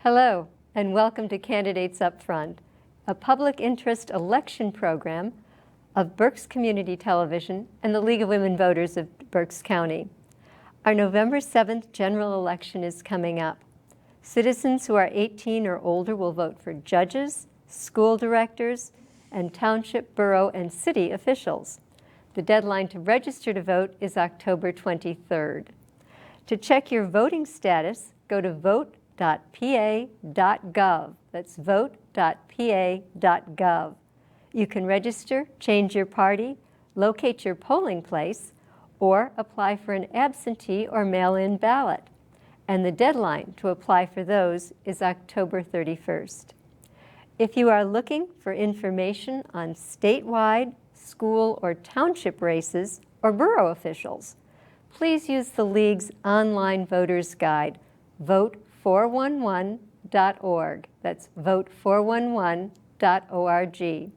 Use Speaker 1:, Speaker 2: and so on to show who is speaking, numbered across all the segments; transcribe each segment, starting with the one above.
Speaker 1: Hello, and welcome to Candidates Upfront, a public interest election program of Berks Community Television and the League of Women Voters of Berks County. Our November 7th general election is coming up. Citizens who are 18 or older will vote for judges, school directors, and township, borough, and city officials. The deadline to register to vote is October 23rd. To check your voting status, go to vote.pa.gov. That's vote.pa.gov. You can register, change your party, locate your polling place, or apply for an absentee or mail-in ballot. And the deadline to apply for those is October 31st. If you are looking for information on statewide, school, or township races or borough officials, please use the League's online voters guide, vote411.org. That's vote411.org.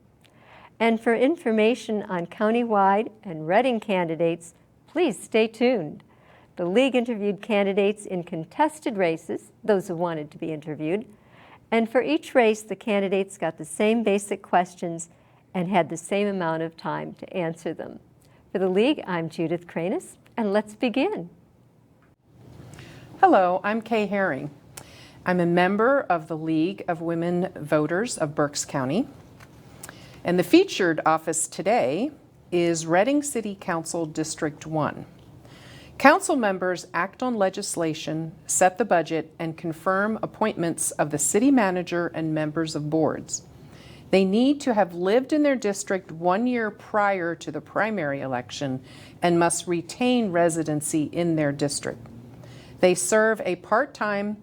Speaker 1: And for information on countywide and Reading candidates, please stay tuned. The League interviewed candidates in contested races, those who wanted to be interviewed, and for each race, the candidates got the same basic questions and had the same amount of time to answer them. For the League, I'm Judith Cranus, and let's begin.
Speaker 2: Hello, I'm Kay Herring. I'm a member of the League of Women Voters of Berks County. And the featured office today is Reading City Council District 1. Council members act on legislation, set the budget, and confirm appointments of the city manager and members of boards. They need to have lived in their district 1 year prior to the primary election and must retain residency in their district. They serve part-time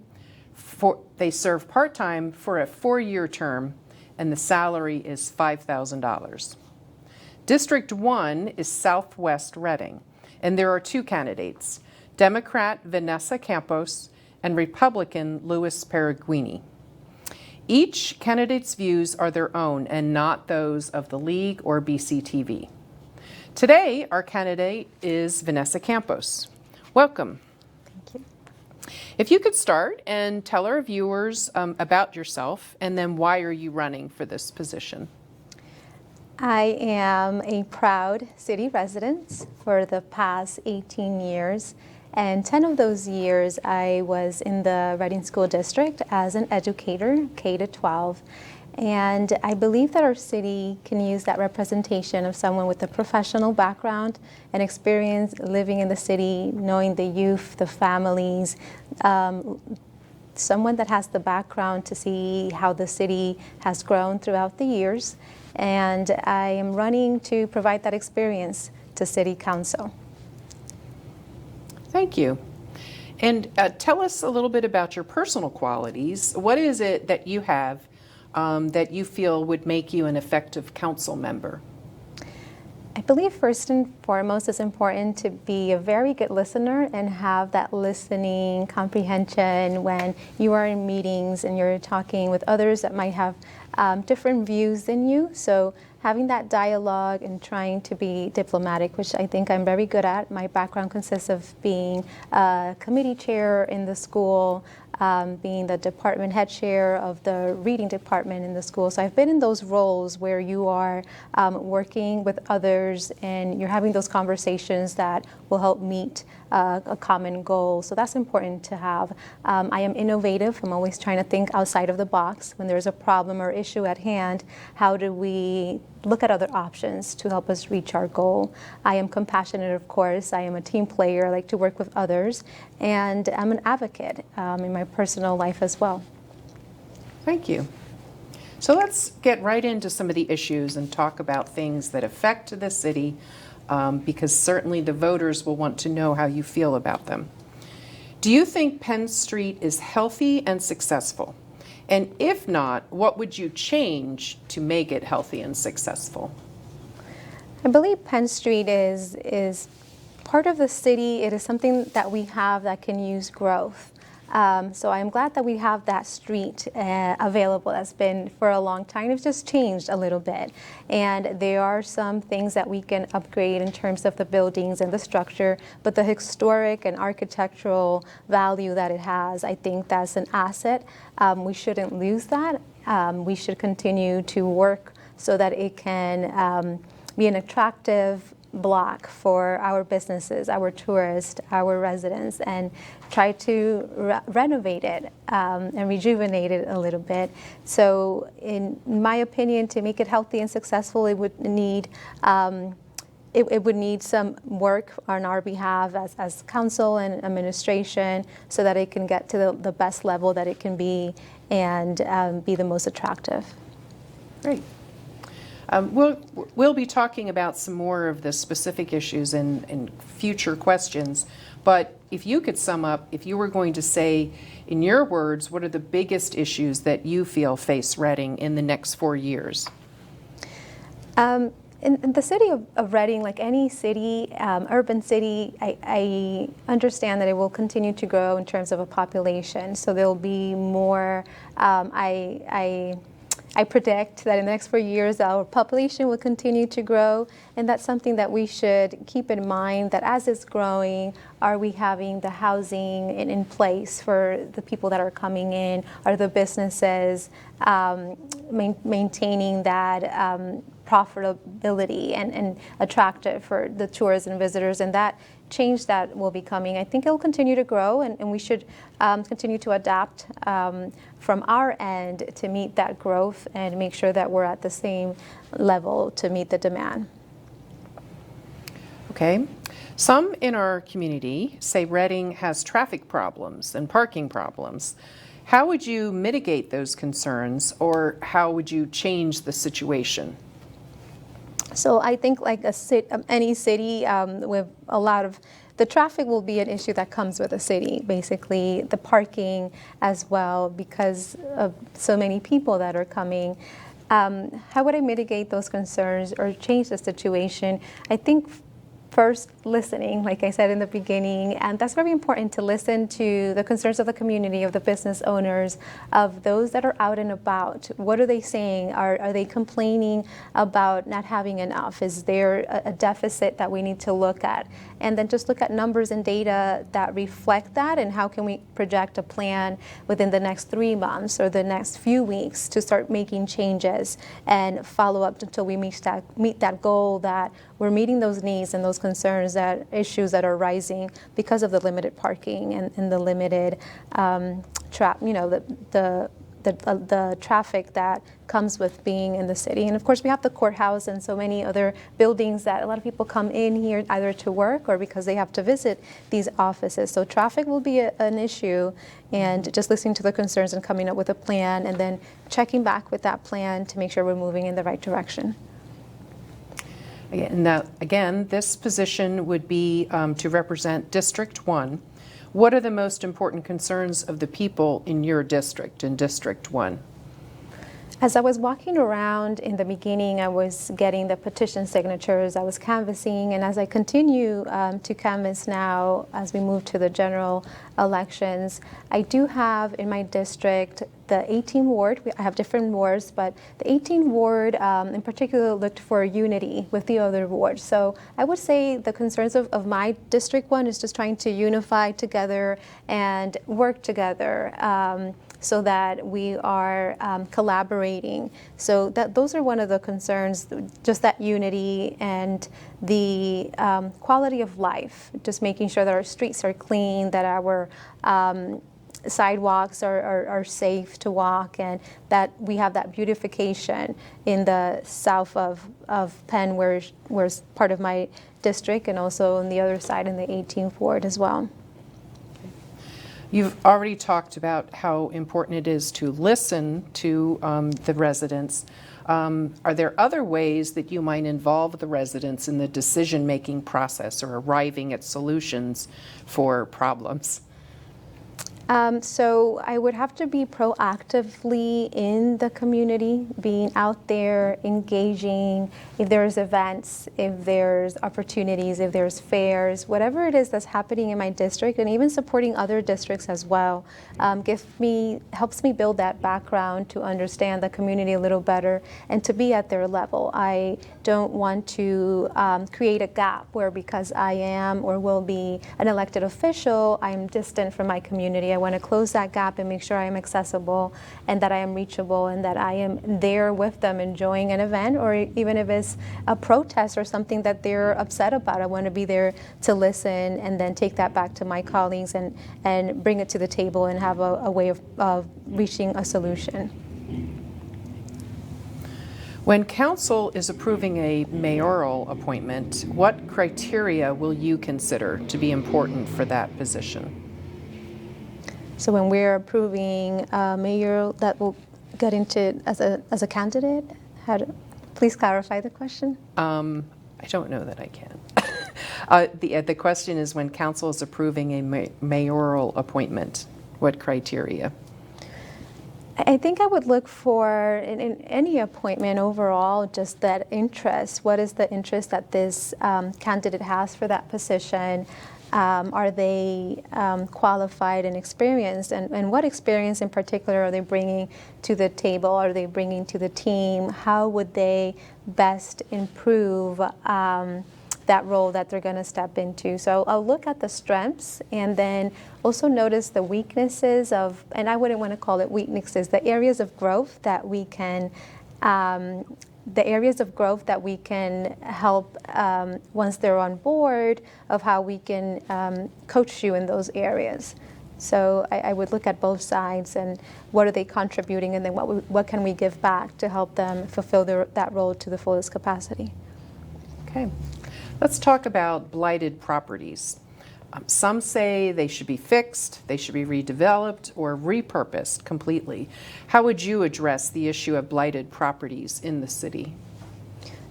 Speaker 2: for a 4-year term, and the salary is $5,000. District 1 is Southwest Reading, and there are two candidates, Democrat Vanessa Campos and Republican Louis Perugini. Each candidate's views are their own and not those of the League or BCTV. Today, our candidate is Vanessa Campos. Welcome.
Speaker 3: Thank you.
Speaker 2: If you could start and tell our viewers about yourself, and then why are you running for this position?
Speaker 3: I am a proud city resident for the past 18 years, and 10 of those years I was in the Reading School District as an educator, K-12. And I believe that our city can use that representation of someone with a professional background and experience living in the city, knowing the youth, the families, someone that has the background to see how the city has grown throughout the years. And I am running to provide that experience to City Council.
Speaker 2: Thank you. And tell us a little bit about your personal qualities. What is it that you have that you feel would make you an effective council member?
Speaker 3: I believe first and foremost it's important to be a very good listener and have that listening comprehension when you are in meetings and you're talking with others that might have different views than you. So having that dialogue and trying to be diplomatic, which I think I'm very good at. My background consists of being a committee chair in the school, being the department head chair of the reading department in the school. So I've been in those roles where you are working with others and you're having those conversations that will help meet a common goal. So that's important to have. I am innovative. I'm always trying to think outside of the box. When there's a problem or issue at hand, how do we look at other options to help us reach our goal? I am compassionate, of course. I am a team player. I like to work with others. And I'm an advocate in my personal life as well.
Speaker 2: Thank you. So let's get right into some of the issues and talk about things that affect the city, because certainly the voters will want to know how you feel about them. Do you think Penn Street is healthy and successful? And if not, what would you change to make it healthy and successful?
Speaker 3: I believe Penn Street is part of the city. It is something that we have that can use growth. So I'm glad that we have that street available. That's been for a long time. It's just changed a little bit. And there are some things that we can upgrade in terms of the buildings and the structure, but the historic and architectural value that it has, I think that's an asset. We shouldn't lose that. We should continue to work so that it can be an attractive block for our businesses, our tourists, our residents, and try to renovate it and rejuvenate it a little bit. So in my opinion, to make it healthy and successful, it would need it would need some work on our behalf as council and administration so that it can get to the best level that it can be and be the most attractive.
Speaker 2: Great. We'll be talking about some more of the specific issues in future questions, but if you could sum up, if you were going to say in your words, what are the biggest issues that you feel face Reading in the next 4 years?
Speaker 3: In the city of Reading, like any city, urban city, I understand that it will continue to grow in terms of a population. So there will be more. I predict that in the next 4 years, our population will continue to grow, and that's something that we should keep in mind, that as it's growing, are we having the housing in place for the people that are coming in? Are the businesses maintaining that profitability and attractive for the tourists and visitors? And that change that will be coming, I think it will continue to grow, and we should continue to adapt from our end to meet that growth and make sure that we're at the same level to meet the demand.
Speaker 2: Okay. Some in our community say Reading has traffic problems and parking problems. How would you mitigate those concerns, or how would you change the situation?
Speaker 3: So I think like any city with a lot of, the traffic will be an issue that comes with a city, basically the parking as well, because of so many people that are coming. How would I mitigate those concerns or change the situation? I think first, listening, like I said in the beginning, and that's very important, to listen to the concerns of the community, of the business owners, of those that are out and about. What are they saying? Are they complaining about not having enough? Is there a deficit that we need to look at? And then just look at numbers and data that reflect that, and how can we project a plan within the next 3 months or the next few weeks to start making changes and follow up until we meet that goal, that we're meeting those needs and those concerns, that issues that are rising because of the limited parking and the limited the traffic that comes with being in the city. And of course we have the courthouse and so many other buildings that a lot of people come in here either to work or because they have to visit these offices. So traffic will be an issue, and just listening to the concerns and coming up with a plan and then checking back with that plan to make sure we're moving in the right direction.
Speaker 2: Again, this position would be to represent District 1. What are the most important concerns of the people in your district, in District 1?
Speaker 3: As I was walking around in the beginning, I was getting the petition signatures, I was canvassing, and as I continue to canvass now, as we move to the general elections, I do have in my district the 18th ward. I have different wards, but the 18th ward in particular looked for unity with the other wards. So I would say the concerns of my District 1 is just trying to unify together and work together. So that we are collaborating. So those are one of the concerns, just that unity and the quality of life, just making sure that our streets are clean, that our sidewalks are safe to walk, and that we have that beautification in the south of Penn, where's part of my district, and also on the other side in the 18th ward as well.
Speaker 2: You've already talked about how important it is to listen to the residents. Are there other ways that you might involve the residents in the decision-making process or arriving at solutions for problems?
Speaker 3: So I would have to be proactively in the community, being out there, engaging. If there's events, if there's opportunities, if there's fairs, whatever it is that's happening in my district, and even supporting other districts as well, helps me build that background to understand the community a little better and to be at their level. I don't want to create a gap where because I am or will be an elected official, I'm distant from my community. I want to close that gap and make sure I am accessible and that I am reachable and that I am there with them enjoying an event, or even if it's a protest or something that they're upset about. I want to be there to listen and then take that back to my colleagues and bring it to the table and have a way of reaching a solution.
Speaker 2: When council is approving a mayoral appointment, what criteria will you consider to be important for that position?
Speaker 3: So when we're approving a mayor that will get into as a candidate, please clarify the question.
Speaker 2: I don't know that I can. The question is when council is approving a mayoral appointment, what criteria?
Speaker 3: I think I would look for, in any appointment overall, just that interest. What is the interest that this candidate has for that position? Are they qualified and experienced? And what experience in particular are they bringing to the table? Are they bringing to the team? How would they best improve that role that they're going to step into? So I'll look at the strengths and then also notice the weaknesses of, and I wouldn't want to call it weaknesses, the areas of growth that we can help once they're on board, of how we can coach you in those areas. So I would look at both sides and what are they contributing, and then what can we give back to help them fulfill that role to the fullest capacity.
Speaker 2: Okay. Let's talk about blighted properties. Some say they should be fixed, they should be redeveloped, or repurposed completely. How would you address the issue of blighted properties in the city?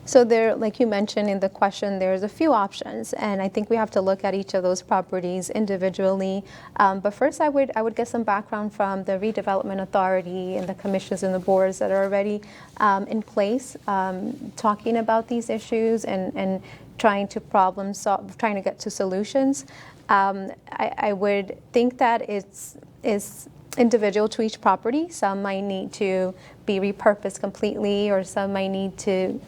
Speaker 3: So there, like you mentioned in the question, there's a few options, and I think we have to look at each of those properties individually. But first, I would get some background from the Redevelopment Authority and the commissions and the boards that are already in place, talking about these issues and trying to problem solve, trying to get to solutions. I would think that it's individual to each property. Some might need to be repurposed completely, or some might need to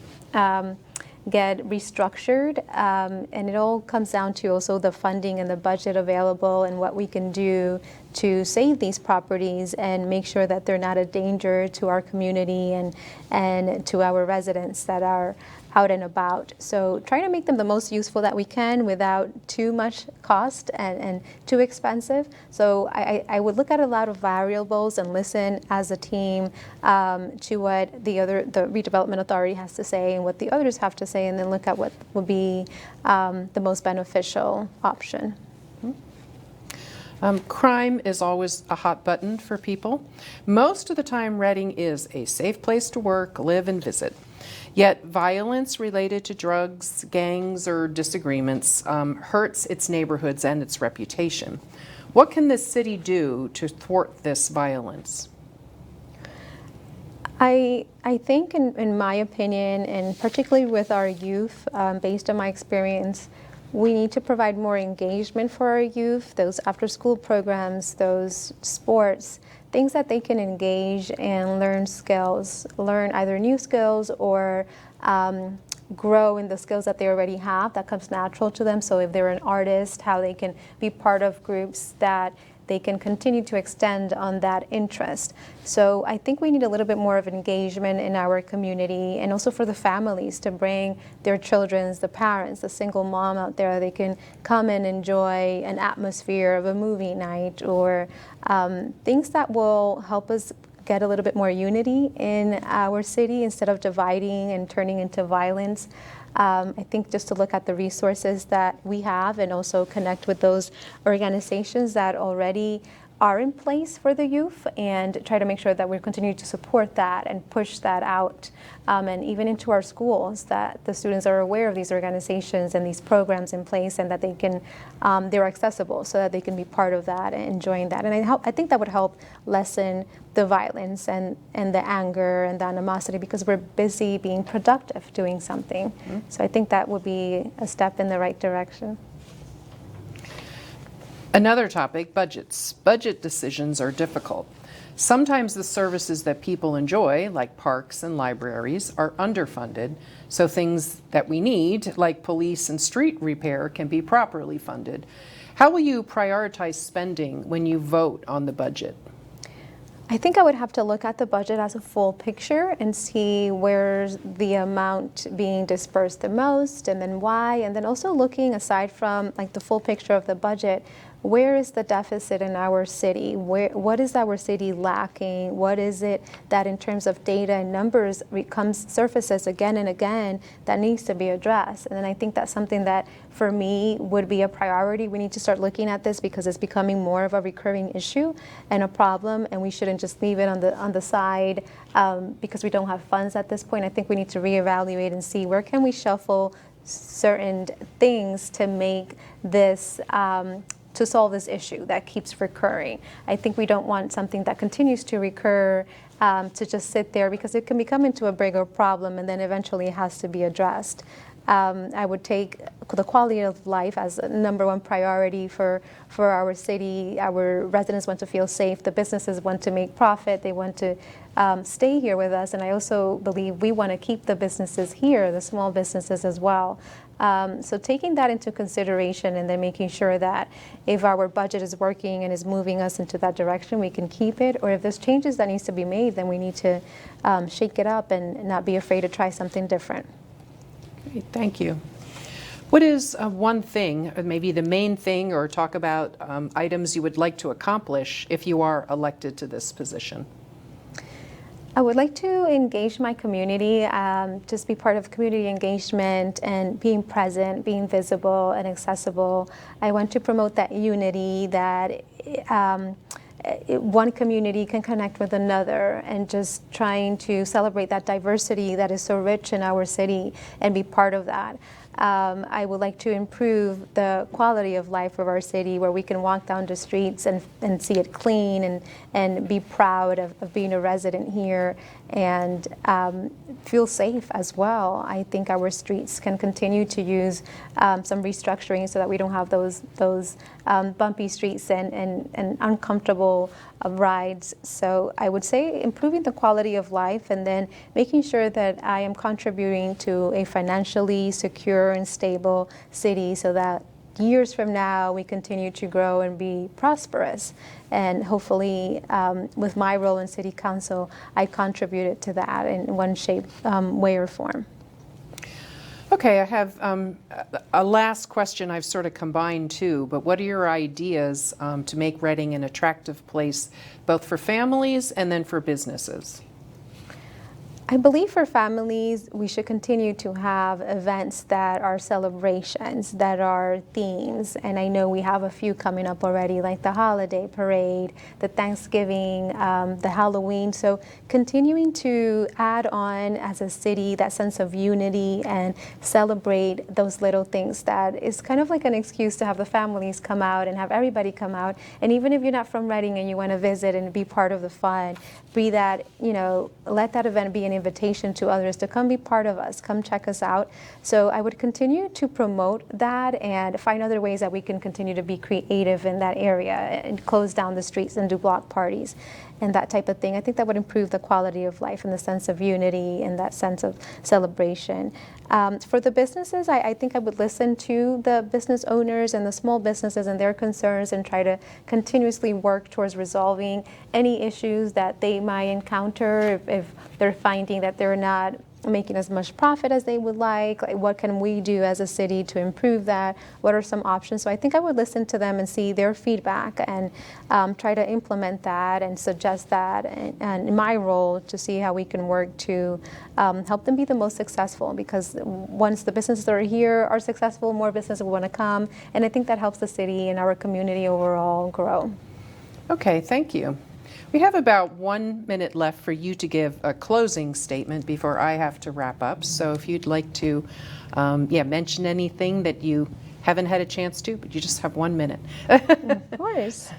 Speaker 3: get restructured, and it all comes down to also the funding and the budget available and what we can do to save these properties and make sure that they're not a danger to our community and to our residents that are out and about. So trying to make them the most useful that we can without too much cost and too expensive. So I would look at a lot of variables and listen as a team to what the Redevelopment Authority has to say and what the others have to say, and then look at what will be the most beneficial option.
Speaker 2: Crime is always a hot button for people. Most of the time, Reading is a safe place to work, live, and visit. Yet violence related to drugs, gangs, or disagreements hurts its neighborhoods and its reputation. What can the city do to thwart this violence?
Speaker 3: I think, in my opinion, and particularly with our youth, based on my experience, we need to provide more engagement for our youth, those after-school programs, those sports, things that they can engage and learn skills, learn either new skills or grow in the skills that they already have that comes natural to them. So if they're an artist, how they can be part of groups that they can continue to extend on that interest. So I think we need a little bit more of engagement in our community, and also for the families to bring their children, the parents, the single mom out there, they can come and enjoy an atmosphere of a movie night or things that will help us get a little bit more unity in our city instead of dividing and turning into violence. I think just to look at the resources that we have and also connect with those organizations that already are in place for the youth, and try to make sure that we continue to support that and push that out, and even into our schools, that the students are aware of these organizations and these programs in place, and that they can, they're accessible so that they can be part of that and enjoying that. And I think that would help lessen the violence and the anger and the animosity, because we're busy being productive doing something. Mm-hmm. So I think that would be a step in the right direction.
Speaker 2: Another topic, budgets. Budget decisions are difficult. Sometimes the services that people enjoy, like parks and libraries, are underfunded, so things that we need, like police and street repair, can be properly funded. How will you prioritize spending when you vote on the budget?
Speaker 3: I think I would have to look at the budget as a full picture and see where's the amount being dispersed the most, and then why, and then also looking aside from like the full picture of the budget, where is the deficit in our city? What is our city lacking? What is it that in terms of data and numbers surfaces again and again that needs to be addressed? And then I think that's something that for me would be a priority. We need to start looking at this because it's becoming more of a recurring issue and a problem, and we shouldn't just leave it on the side because we don't have funds at this point. I think we need to reevaluate and see where can we shuffle certain things to make this to solve this issue that keeps recurring. I think we don't want something that continues to recur to just sit there, because it can become into a bigger problem and then eventually it has to be addressed. I would take the quality of life as a number one priority for our city. Our residents want to feel safe. The businesses want to make profit. They want to stay here with us. And I also believe we want to keep the businesses here, the small businesses as well. So taking that into consideration and then making sure that if our budget is working and is moving us into that direction, we can keep it. Or if there's changes that needs to be made, then we need to shake it up and not be afraid to try something different.
Speaker 2: Great, thank you. What is one thing, or maybe the main thing, or talk about items you would like to accomplish if you are elected to this position?
Speaker 3: I would like to engage my community, just be part of community engagement and being present, being visible and accessible. I want to promote that unity, that one community can connect with another, and just trying to celebrate that diversity that is so rich in our city and be part of that. I would like to improve the quality of life of our city, where we can walk down the streets and see it clean and be proud of being a resident here, and feel safe as well. I think our streets can continue to use some restructuring so that we don't have those bumpy streets and uncomfortable rides. So I would say improving the quality of life, and then making sure that I am contributing to a financially secure and stable city, so that years from now we continue to grow and be prosperous. And hopefully with my role in City Council, I contributed to that in one shape, way or form.
Speaker 2: Okay, I have a last question I've sort of combined too, but what are your ideas to make Reading an attractive place, both for families and then for businesses?
Speaker 3: I believe for families, we should continue to have events that are celebrations, that are themes. And I know we have a few coming up already, like the holiday parade, the Thanksgiving, the Halloween. So continuing to add on as a city that sense of unity and celebrate those little things, that is kind of like an excuse to have the families come out and have everybody come out. And even if you're not from Reading and you want to visit and be part of the fun, be that, let that event be an invitation to others to come be part of us, come check us out. So I would continue to promote that and find other ways that we can continue to be creative in that area and close down the streets and do block parties and that type of thing. I think that would improve the quality of life and the sense of unity and that sense of celebration. For the businesses, I think I would listen to the business owners and the small businesses and their concerns, and try to continuously work towards resolving any issues that they might encounter if they're finding that they're not making as much profit as they would like what can we do as a city to improve that? What are some options? So I think I would listen to them and see their feedback and try to implement that and suggest that, and in my role to see how we can work to help them be the most successful, because once the businesses that are here are successful, more businesses will want to come, and I think that helps the city and our community overall grow.
Speaker 2: Okay, thank you. We have about 1 minute left for you to give a closing statement before I have to wrap up. So if you'd like to mention anything that you haven't had a chance to, but you just have 1 minute.
Speaker 3: Of course.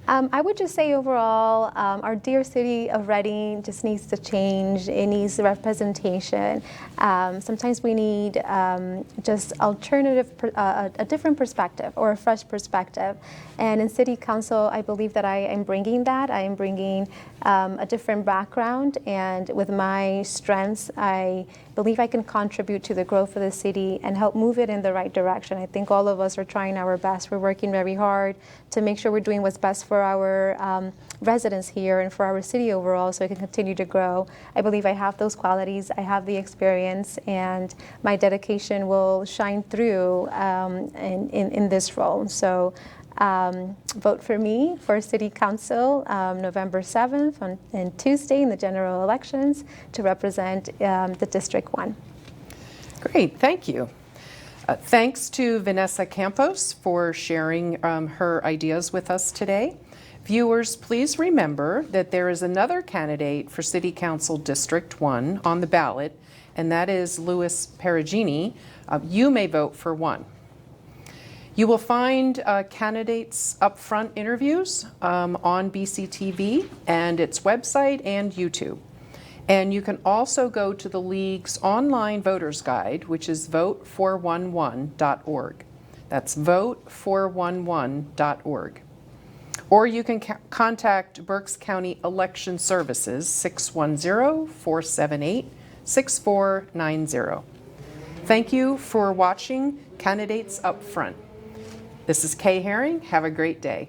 Speaker 3: I would just say overall, our dear city of Reading just needs to change. It needs representation. Sometimes we need just a different perspective or a fresh perspective. And in City Council, I believe that I am bringing that. I am bringing a different background, and with my strengths, I believe I can contribute to the growth of the city and help move it in the right direction. I think all of us are trying our best. We're working very hard to make sure we're doing what's best for our residents here and for our city overall so it can continue to grow. I believe I have those qualities, I have the experience, and my dedication will shine through in this role. So vote for me for City Council November 7th on Tuesday in the general elections to represent the District 1.
Speaker 2: Great, thank you. Thanks to Vanessa Campos for sharing her ideas with us today. Viewers, please remember that there is another candidate for City Council District 1 on the ballot, and that is Louis Perugini. You may vote for one. You will find candidates' upfront interviews on BCTV and its website and YouTube. And you can also go to the League's online voters guide, which is vote411.org. That's vote411.org. Or you can contact Berks County Election Services, 610-478-6490. Thank you for watching Candidates Up Front. This is Kay Herring. Have a great day.